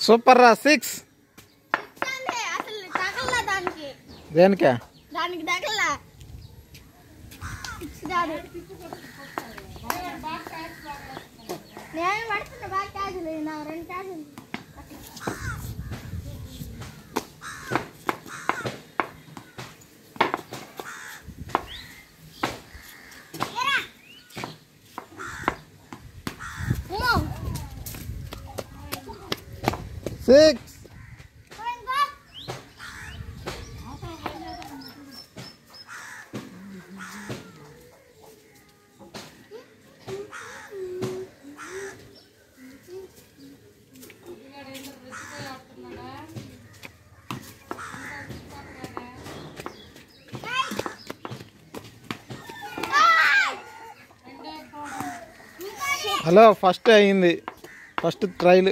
Super రా 6 దేనికే దానికి తగలలా నేను పడుతున్నా బాగా క్యాజులు నా 2 క్యాజులు సిక్స్ హలో ఫస్ట్ అయింది ఫస్ట్ ట్రైల్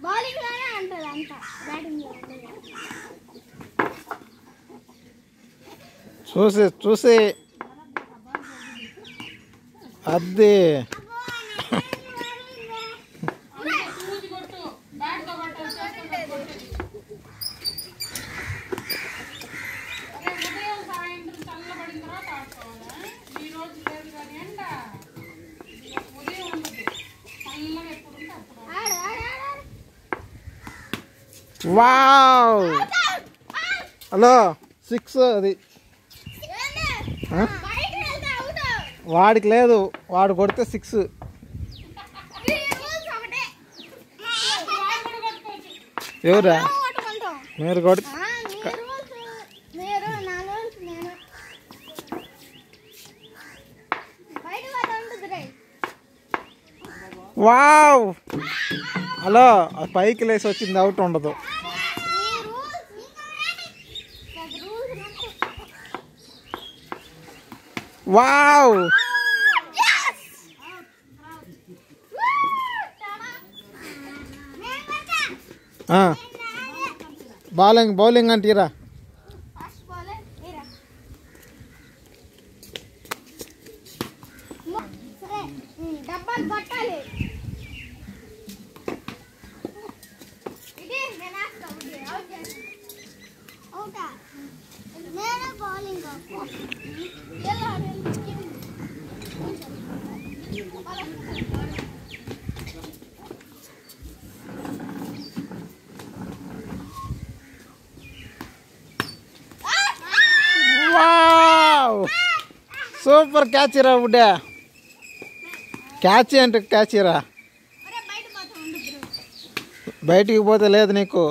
బౌలింగ్ లోనే అంటది అంత బ్యాటింగ్ లో చూసి అది వావ్ హలో 6 అది వాడికి లేదు వాడు కొడితే 6 ఎవరా మీరు కొడి వావ్ హలో పైకి లేసి వచ్చింది అవుట్ ఉండదు వావ్ బౌలింగ్ అంటీరా డబ్బాలు పట్టాలి bowling wow, super catch ra buda, catch ante catch ra, బయటికి పోతే లేదు నీకు,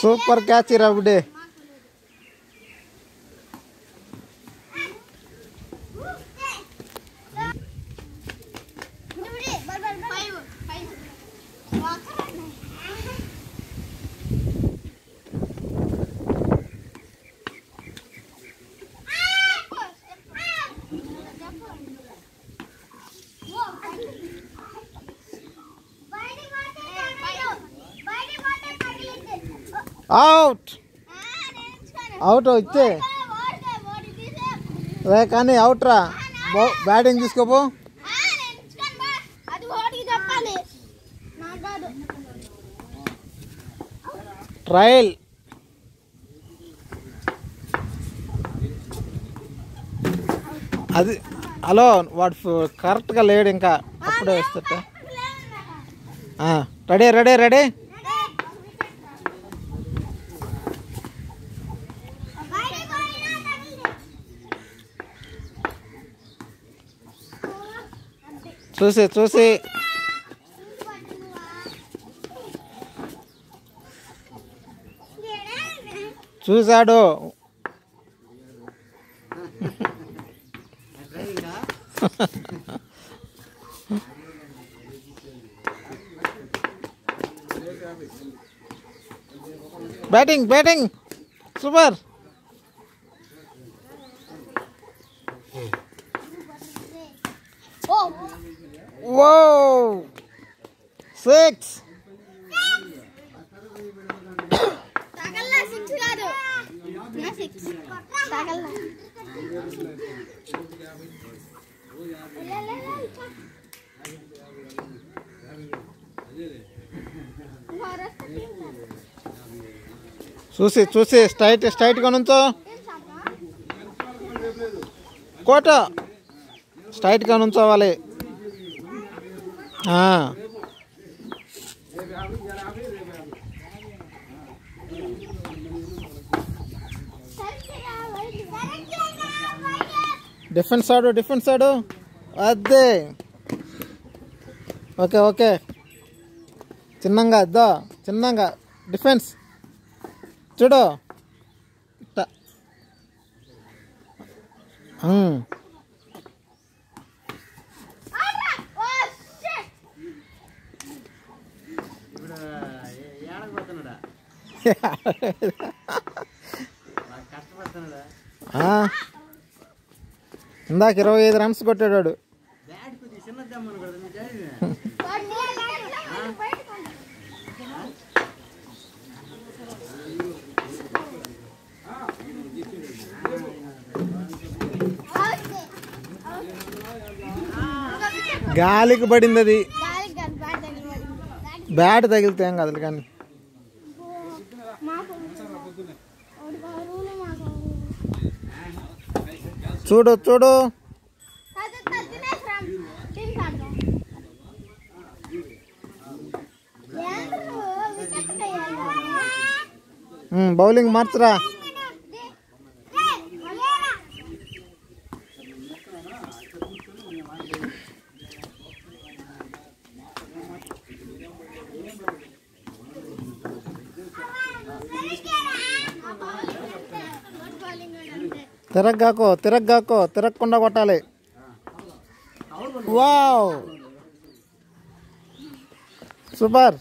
సూపర్ క్యాచ్ రా బుడే. అవుట్ అవుట్ వచ్చే రే కానీ అవుట్ రా, బ్యాటింగ్ తీసుకోపో. ట్రయల్ అది హలో వాడు కరెక్ట్గా లేడు, ఇంకా అప్పుడే వస్తట. రెడీ రెడీ రెడీ చూసి చూసి చూశాడు. Batting batting super. ఓ 6. తగల్లా 6 కాదు నా 6 తగల్లా చూసి చూసి స్ట్రైట్గా నుంచో కోట స్ట్రైట్గా నుంచోవాలి. డిఫెన్స్ ఆడు అదే. ఓకే ఓకే చిన్నంగా అద్దా చిన్నంగా డిఫెన్స్ చూడు ఇట్ట. ఇందాక 25 రన్స్ కొట్టాడు. గాలికి పడింది అది. బ్యాట్ తగిలితే ఏం కాదు కానీ. చూడు చూడు బౌలింగ్ మార్చరా. తిరగ్గాకో తిరగకుండా కొట్టాలి. Wow super.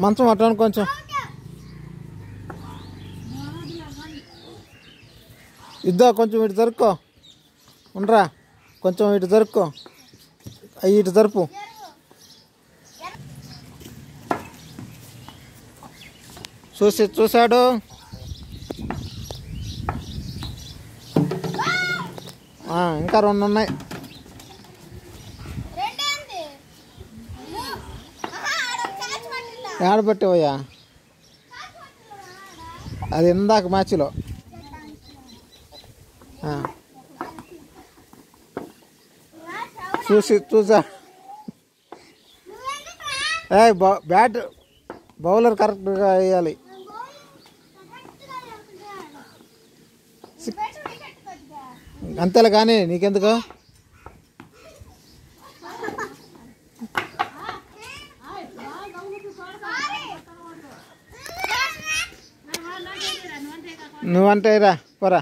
మంచం అట్టాను కొంచెం ఇద్దా. కొంచెం ఇటు జరుక్కో ఉండరా. కొంచెం ఇటు జరుక్కో. అవి ఇటు జరుపు. చూశాడు. ఇంకా 2 ఉన్నాయి. ఏడబట్టేవయ్యా అది ఇందాక మ్యాచ్లో. చూసా. బ్యాట్ బౌలర్ కరెక్ట్గా వేయాలి. అంతేలే కానీ నీకెందుకు. నువ్వంటే రా పోరా.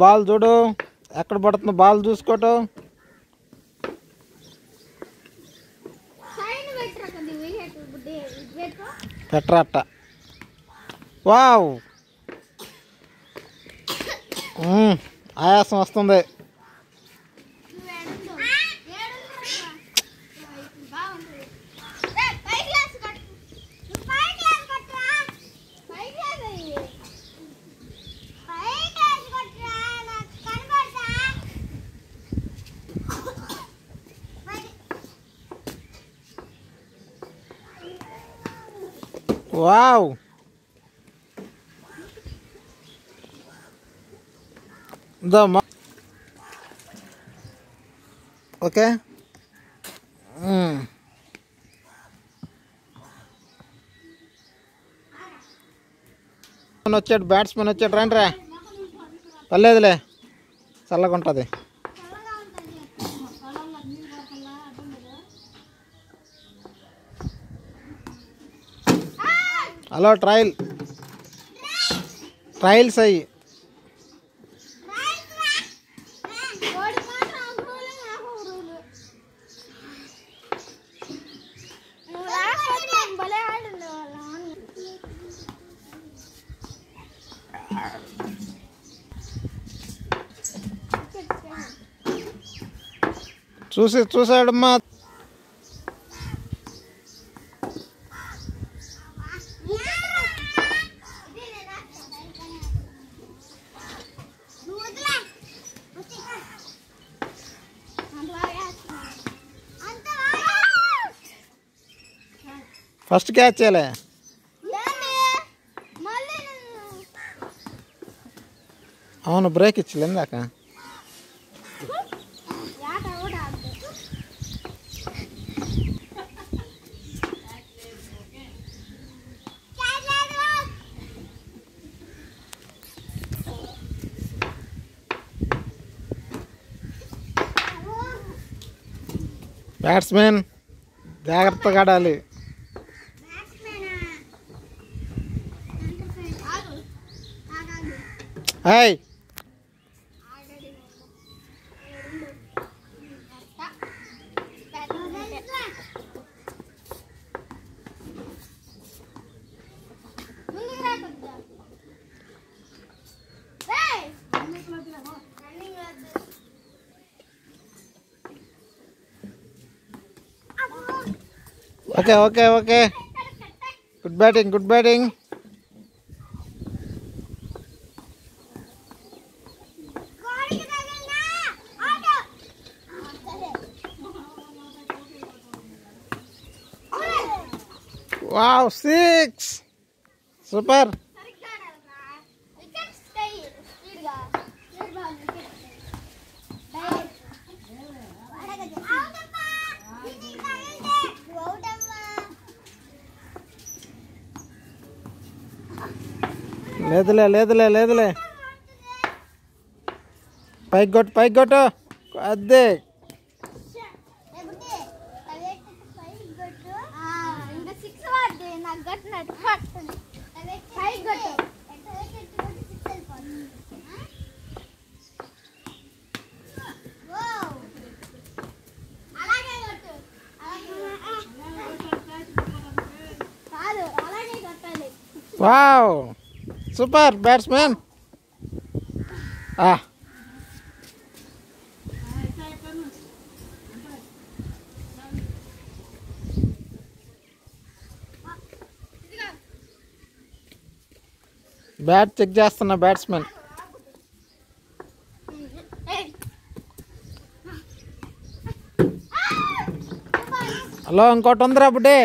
బాల్ చూడు ఎక్కడ పడుతుందో. బాల్ చూసుకోవటం. పెట్టరా అట్ట. వావ్ ఆయాసం వస్తుంది. వావ్, దమ్మా. ఓకే. వచ్చాడు, బ్యాట్స్మెన్ వచ్చాడు. రండి రా, పర్లేదులే, చల్లగా ఉంటుంది. హలో, ట్రయల్స్ అయ్యి. చూసాడమ్మా. ఫస్ట్ క్యాచ్ చేయలే. అవును, బ్రేక్ ఇచ్చలే ఇందాక. బ్యాట్స్మెన్ జాగ్రత్తగా ఆడాలి. Hi, okay. Good batting. Wow, 6. Super. లేదులే. పైకి కొట్టు. అదే. Wow, super batsmen. Bat check చేస్తున్నా, బ్యాట్స్మెన్. హలో, ఇంకోటి ఉందిరా బుడ్డే.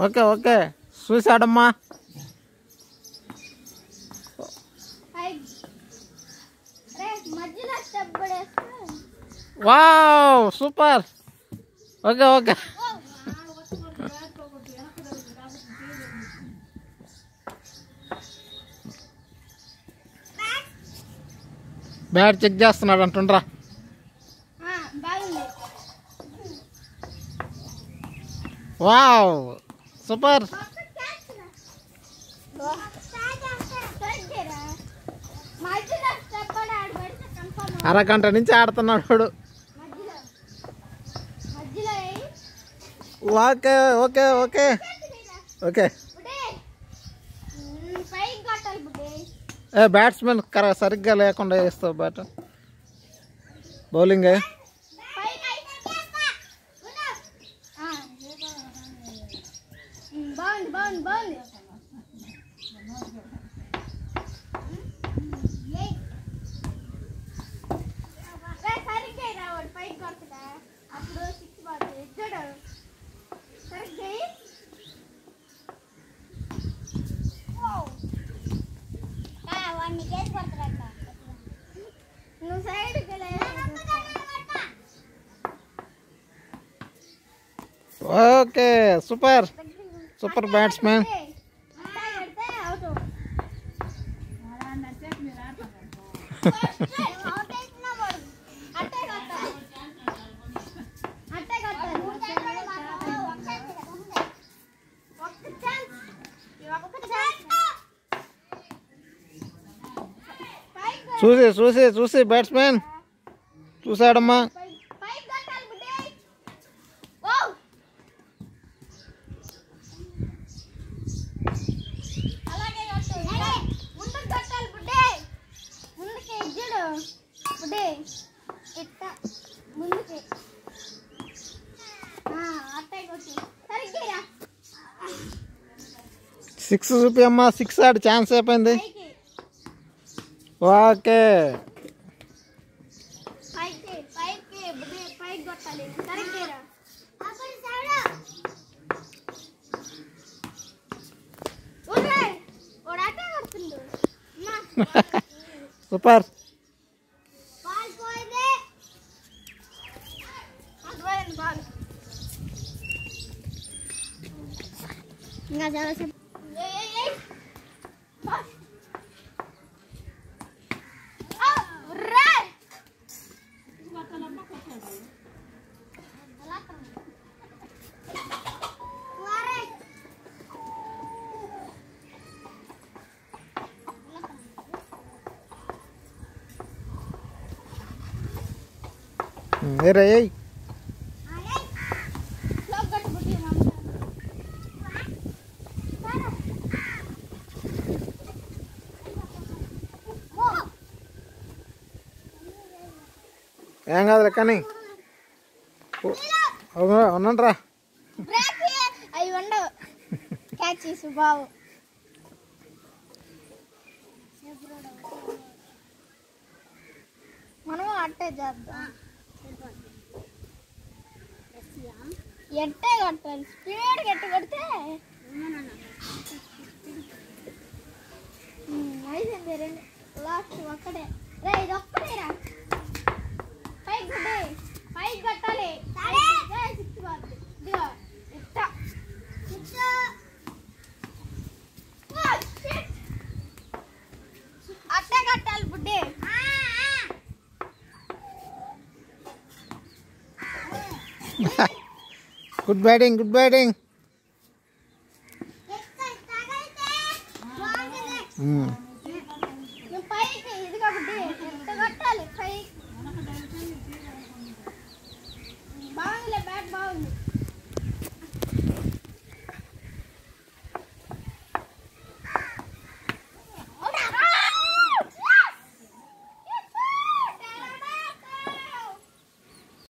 ఓకే, చూసాడమ్మా. Wow, super. Okay. Bat check చేస్తున్నాడు అంటుండ్రా. Wow, super. అరగంట నుంచి ఆడుతున్నాడు వాడు. ఓకే. బ్యాట్స్మెన్ సరిగ్గా లేకుండా వేస్తావు బ్యాట్. బౌలింగ్ బాగుంది ఓకే సూపర్ సూపర్ బ్యాట్స్మెన్. చూసి చూసి చూసి బ్యాట్స్మెన్ చూసాడమ్మా. సిక్స్ చూపి అమ్మా. సిక్స్ ఆడి ఛాన్స్ అయిపోయింది. Okay super. ఇంకా చాలా ఏరా ఏయ్. ఏం కాదులే కానీ ఉన్నాండ్రా. అవి ఉండవు. క్యాచ్ చేసు బావు. మనం అట్టే చేద్దాం. ఎట్టే కొట్టాలి. స్పీడ్ ఎట్టు కొడితే అయిపోయింది. రెండు లాస్ట్ ఒక్కడే. రే ఇది ఒక్కడేరా. పైకి కొట్టే. పైకి కొట్టాలి. Six ball. ఇదిగో ఇట్ట అట్టే కట్టాలి బుడ్డి. Good batting good batting.